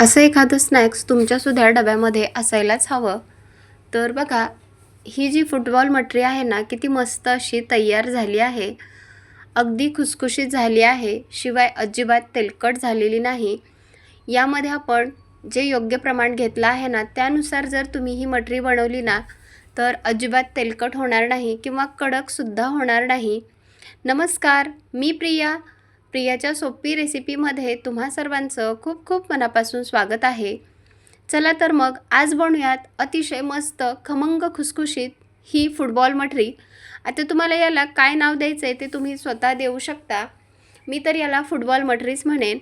असं एखादं स्नॅक्स तुमच्यासुद्धा डब्यामध्ये असायलाच हवं. तर बघा, ही जी फुटबॉल मटरी आहे ना, किती मस्त अशी तयार झाली आहे. अगदी खुसखुशीत झाली आहे, शिवाय अजिबात तेलकट झालेली नाही. यामध्ये आपण जे योग्य प्रमाण घेतलं आहे ना, त्यानुसार जर तुम्ही ही मटरी बनवली ना, तर अजिबात तेलकट होणार नाही किंवा कडकसुद्धा होणार नाही. नमस्कार, मी प्रिया. प्रियाच्या सोपी रेसिपीमध्ये तुम्हा सर्वांचं खूप खूप मनापासून स्वागत आहे. चला तर मग आज बनवूयात अतिशय मस्त खमंग खुसखुशीत ही फुटबॉल मटरी. आता तुम्हाला याला काय नाव द्यायचं आहे ते तुम्ही स्वतः देऊ शकता. मी तर याला फुटबॉल मटरीच म्हणेन.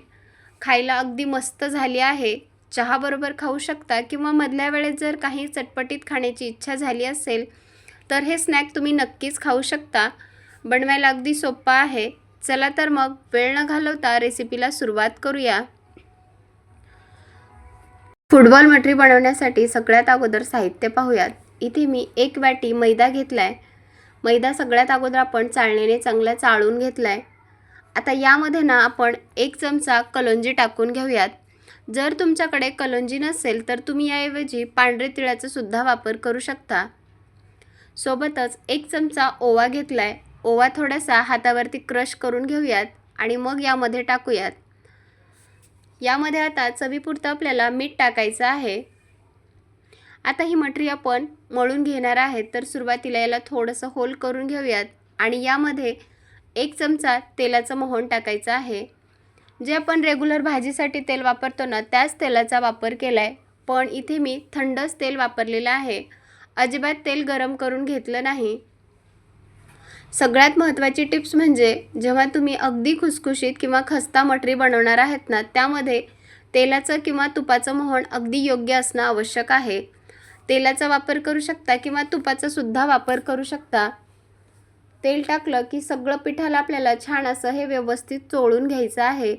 खायला अगदी मस्त झाली आहे. चहाबरोबर खाऊ शकता किंवा मधल्या वेळेत जर काही चटपटीत खाण्याची इच्छा झाली असेल तर हे स्नॅक तुम्ही नक्कीच खाऊ शकता. बनवायला अगदी सोपं आहे. चला तर मग वेळ न घालवता रेसिपीला सुरुवात करूया. फुटबॉल मटरी बनवण्यासाठी सगळ्यात अगोदर साहित्य पाहूयात. इथे मी 1 वाटी मैदा घेतलाय. मैदा सगळ्यात अगोदर आपण चाळणीने चांगला चाळून घेतलाय. आता यामध्ये ना आपण 1 चमचा कलोंजी टाकून घेऊयात. जर तुमच्याकडे कलोंजी नसेल तर तुम्ही याऐवजी पांढरे तिळाचा सुद्धा वापर करू शकता. सोबतच 1 चमचा ओवा घेतलाय. ओवा थोडासा हातावरती क्रश करून घेऊयात आणि मग यामध्ये टाकूयात. यामध्ये आता चवीपुरतं आपल्याला मीठ टाकायचं आहे. आता ही मटरी आपण मळून घेणार आहे, तर सुरुवातीला याला थोडंसं होल करून घेऊयात आणि यामध्ये 1 चमचा तेलाचं मोहन टाकायचं आहे. जे आपण रेग्युलर भाजीसाठी तेल वापरतो ना, त्याच तेलाचा वापर केला आहे. पण इथे मी थंडच तेल वापरलेलं आहे. अजिबात तेल गरम करून घेतलं नाही. सगळ्यात महत्त्वाची टिप्स म्हणजे जेव्हा तुम्ही अगदी खुसखुशीत किंवा खस्ता मटरी बनवणार आहेत ना, त्यामध्ये तेलाचं किंवा तुपाचं मोहन अगदी योग्य असणं आवश्यक आहे. तेलाचा वापर करू शकता किंवा तुपाचा सुद्धा वापर करू शकता. तेल टाकलं की सगळं पिठाला आपल्याला छान असं हे व्यवस्थित चोळून घ्यायचं आहे.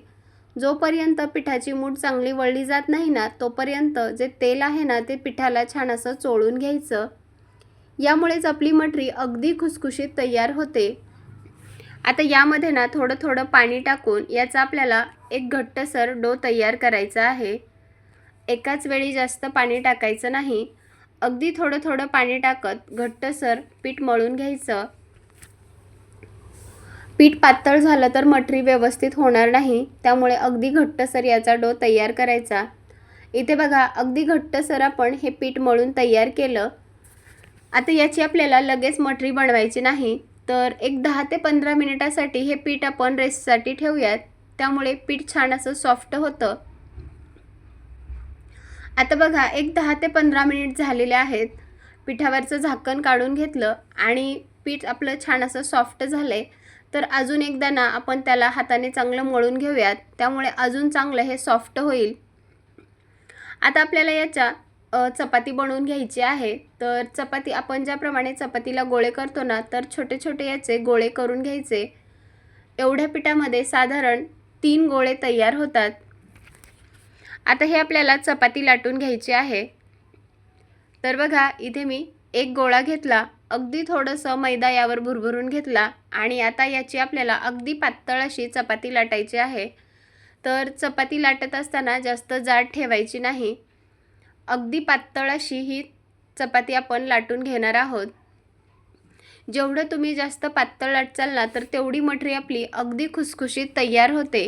जोपर्यंत पिठाची मूठ चांगली वळली जात नाही ना, तोपर्यंत जे तेल आहे ना, ते पिठाला छान असं चोळून घ्यायचं. यामुळेच आपली मटरी अगदी खुसखुशीत तयार होते. आता यामध्ये ना थोडं थोडं पाणी टाकून याचा आपल्याला एक घट्टसर डो तयार करायचा आहे. एकाच वेळी जास्त पाणी टाकायचं नाही. अगदी थोडं थोडं पाणी टाकत घट्टसर पीठ मळून घ्यायचं. पीठ पातळ झालं तर मटरी व्यवस्थित होणार नाही, त्यामुळे अगदी घट्टसर याचा डो तयार करायचा. इथे बघा, अगदी घट्टसर आपण हे पीठ मळून तयार केलं. आता याची आपल्याला लगेच मटरी बनवायची नाही, तर एक 10 ते 15 मिनिटासाठी हे पीठ आपण रेस्टसाठी ठेवूयात. त्यामुळे पीठ छान असं सॉफ्ट होतं. आता बघा, एक 10 ते 15 मिनिट झालेले आहेत. पिठावरचं झाकण काढून घेतलं आणि पीठ आपलं छान असं सॉफ्ट झालंय. तर अजून एकदा ना आपण त्याला हाताने चांगलं मळून घेऊयात. त्यामुळे अजून चांगलं हे सॉफ्ट होईल. आता आपल्याला याच्या चपाती बनवून घ्यायची आहे. तर चपाती आपण ज्याप्रमाणे चपातीला गोळे करतो ना, तर छोटे छोटे याचे गोळे करून घ्यायचे. एवढ्या पिठामध्ये साधारण 3 गोळे तयार होतात. आता हे आपल्याला चपाती लाटून घ्यायची आहे. तर बघा, इथे मी एक गोळा घेतला. अगदी थोडंसं मैदा यावर भुरभुरून घेतला आणि आता याची आपल्याला अगदी पातळ अशी चपाती लाटायची आहे. तर चपाती लाटत असताना जास्त जाड ठेवायची नाही. अगदी पातळ अशी ही चपाती आपण लाटून घेणार आहोत. जेवढं तुम्ही जास्त पातळ लाटचाल ना, तर तेवढी मटरी आपली अगदी खुसखुशीत तयार होते.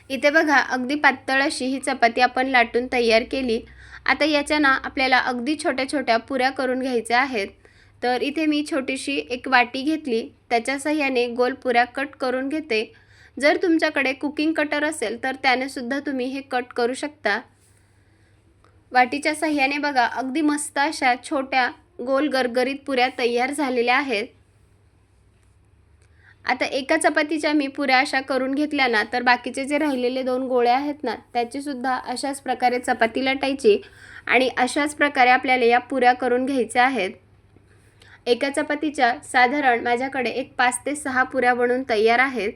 इथे बघा, अगदी पातळ अशी ही चपाती आपण लाटून तयार केली. आता याच्या ना आपल्याला अगदी छोट्या छोट्या पुऱ्या करून घ्यायच्या आहेत. तर इथे मी छोटीशी एक वाटी घेतली. त्याच्या साहाय्याने गोल पुऱ्या कट करून घेते. जर तुमच्याकडे कुकिंग कटर असेल तर त्याने सुद्धा तुम्ही हे कट करू शकता. वाटीच्या साहाय्याने बघा, अगदी मस्त अशा छोट्या गोल गरगरीत पुऱ्या तयार झालेल्या आहेत. आता एका चपातीच्या मी पुऱ्या अशा करून घेतल्या ना, तर बाकीचे जे राहिलेले 2 गोळे आहेत ना, त्याची सुद्धा अशाच प्रकारे चपाती लाटायची आणि अशाच प्रकारे आपल्याला या पुऱ्या करून घ्यायच्या आहेत. एका चपातीच्या साधारण माझ्याकडे एक 5 ते 6 पुऱ्या बनून तयार आहेत.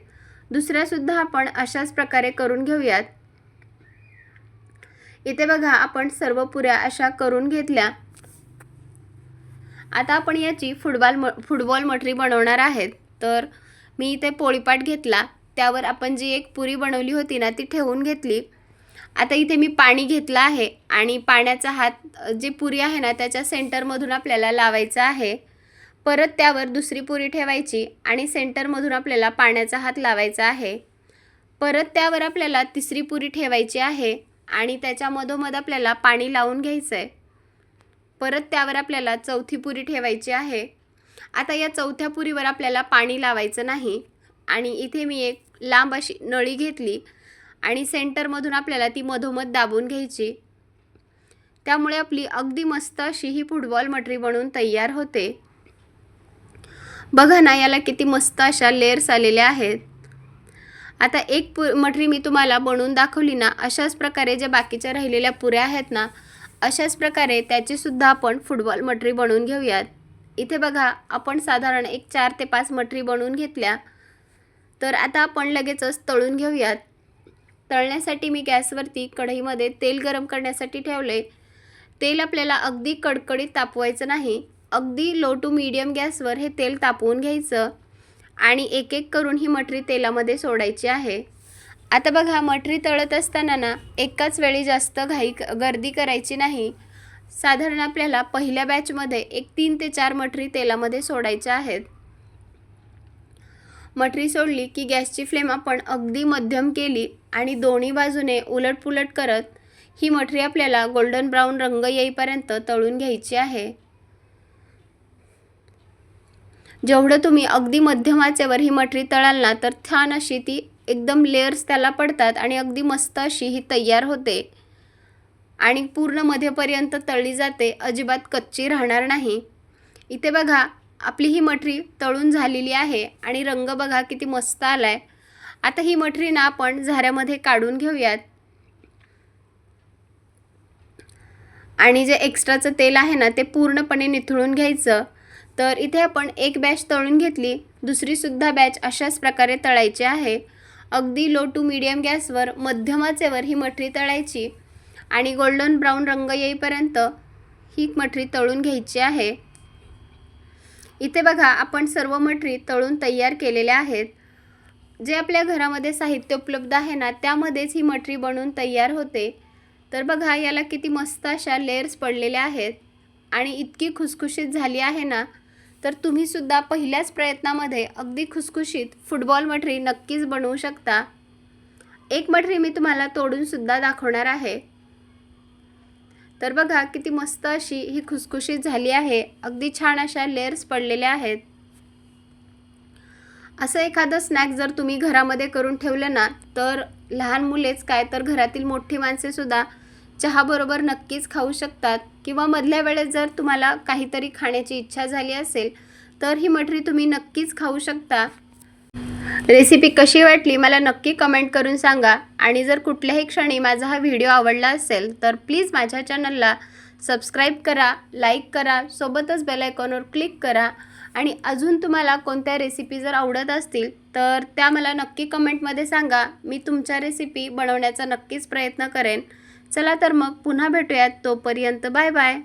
दुसऱ्या सुद्धा आपण अशाच प्रकारे करून घेऊयात. इथे बघा, आपण सर्व पुऱ्या अशा करून घेतल्या. आता आपण याची फुटबॉल मटरी बनवणार आहेत. तर मी इथे पोळीपाट घेतला. त्यावर आपण जी एक पुरी बनवली होती ना, ती ठेवून घेतली आता इथे मी पाणी घेतलं आहे आणि पाण्याचा हात जी पुरी आहे ना त्याच्या सेंटरमधून आपल्याला लावायचा आहे. परत त्यावर दुसरी पुरी ठेवायची आणि सेंटरमधून आपल्याला पाण्याचा हात लावायचा आहे. परत त्यावर आपल्याला तिसरी पुरी ठेवायची आहे आणि त्याच्या मधोमध आपल्याला पाणी लावून घ्यायचं आहे. परत त्यावर आपल्याला चौथी पुरी ठेवायची आहे. आता या चौथ्या पुरीवर आपल्याला पाणी लावायचं नाही आणि इथे मी एक लांब अशी नळी घेतली आणि सेंटरमधून आपल्याला ती मधोमध दाबून घ्यायची. त्यामुळे आपली अगदी मस्त अशी ही फुटबॉल मटरी बनवून तयार होते. बघा ना, याला किती मस्त अशा लेयर्स आलेल्या आहेत. आता एक मटरी मी तुम्हाला बनवून दाखवली ना, अशाच प्रकारे जे बाकीच्या राहिलेल्या पुऱ्या आहेत ना, अशाच प्रकारे त्याचीसुद्धा आपण फुटबॉल मटरी बनवून घेऊयात. इथे बघा, आपण साधारण एक 4 ते 5 मटरी बनवून घेतल्या. तर आता आपण लगेचच तळून घेऊयात. तळण्यासाठी मी गॅसवरती कढईमध्ये तेल गरम करण्यासाठी ठेवले. तेल आपल्याला अगदी कडकडीत तापवायचं नाही, अगदी लो टू मीडियम गॅसवर हे तेल तापवून घ्यायचं आणि एक एक करून ही मटरी तेलामध्ये सोडायची आहे. आता बघा, मटरी तळत असताना ना एकाच वेळी जास्त गर्दी करायची नाही. साधारण आपल्याला पहिल्या बॅचमध्ये एक 3 ते 4 मटरी तेलामध्ये सोडायच्या आहेत. मटरी सोडली की गॅसची फ्लेम आपण अगदी मध्यम केली आणि दोन्ही बाजूने उलटपुलट करत ही मटरी आपल्याला गोल्डन ब्राऊन रंग येईपर्यंत तळून घ्यायची आहे. जेवढं तुम्ही अगदी मध्यम आचेवर ही मटरी तळाल ना, तर छान अशी ती एकदम लेयर्स त्याला पडतात आणि अगदी मस्त अशी ही तयार होते आणि पूर्ण मध्यपर्यंत तळली जाते, अजिबात कच्ची राहणार नाही. इथे बघा, आपली ही मटरी तळून झालेली आहे आणि रंग बघा किती मस्त आलाय. आता ही मटरी ना आपण झाऱ्यामध्ये काढून घेऊयात आणि जे एक्स्ट्राचं तेल आहे ना ते पूर्णपणे निथळून घ्यायचं. तर इथे आपण एक बॅच तळून घेतली, दुसरीसुद्धा बॅच अशाच प्रकारे तळायची आहे. अगदी लो टू मीडियम गॅसवर मध्यम आचेवर ही मटरी तळायची आणि गोल्डन ब्राऊन रंग येईपर्यंत ही मटरी तळून घ्यायची आहे. इथे बघा, आपण सर्व मटरी तळून तयार केलेल्या आहेत. जे आपल्या घरामध्ये साहित्य उपलब्ध आहे ना त्यामध्येच ही मटरी बनवून तयार होते. तर बघा, याला किती मस्त अशा लेयर्स पडलेल्या आहेत आणि इतकी खुसखुशीत झाली आहे ना, तर तुम्हीसुद्धा पहिल्याच प्रयत्नामध्ये अगदी खुसखुशीत फुटबॉल मटरी नक्कीच बनवू शकता. एक मटरी मी तुम्हाला तोडूनसुद्धा दाखवणार आहे. तर बघा, किती मस्त अशी ही खुसखुशीत झाली आहे, अगदी छान अशा लेयर्स पडलेल्या आहेत. असं एखादं स्नॅक जर तुम्ही घरामध्ये करून ठेवलं ना, तर लहान मुलेच काय तर घरातील मोठी माणसेसुद्धा चहाबरोबर नक्कीच खाऊ शकतात किंवा मधल्या वेळेस जर तुम्हाला काहीतरी खाण्याची इच्छा झाली असेल तर ही मटरी तुम्ही नक्कीच खाऊ शकता. रेसिपी कशी वाटली मला नक्की कमेंट करून सांगा आणि जर कुठल्याही क्षणी माझा हा व्हिडिओ आवडला असेल तर प्लीज माझ्या चॅनलला सबस्क्राईब करा, लाईक करा, सोबतच बेल आयकॉनवर क्लिक करा आणि अजून तुम्हाला कोणत्या रेसिपी जर आवडत असतील तर त्या मला नक्की कमेंटमध्ये सांगा. मी तुमच्या रेसिपी बनवण्याचा नक्कीच प्रयत्न करेन. चला तर मग पुन्हा भेटूयात. तोपर्यंत बाय बाय.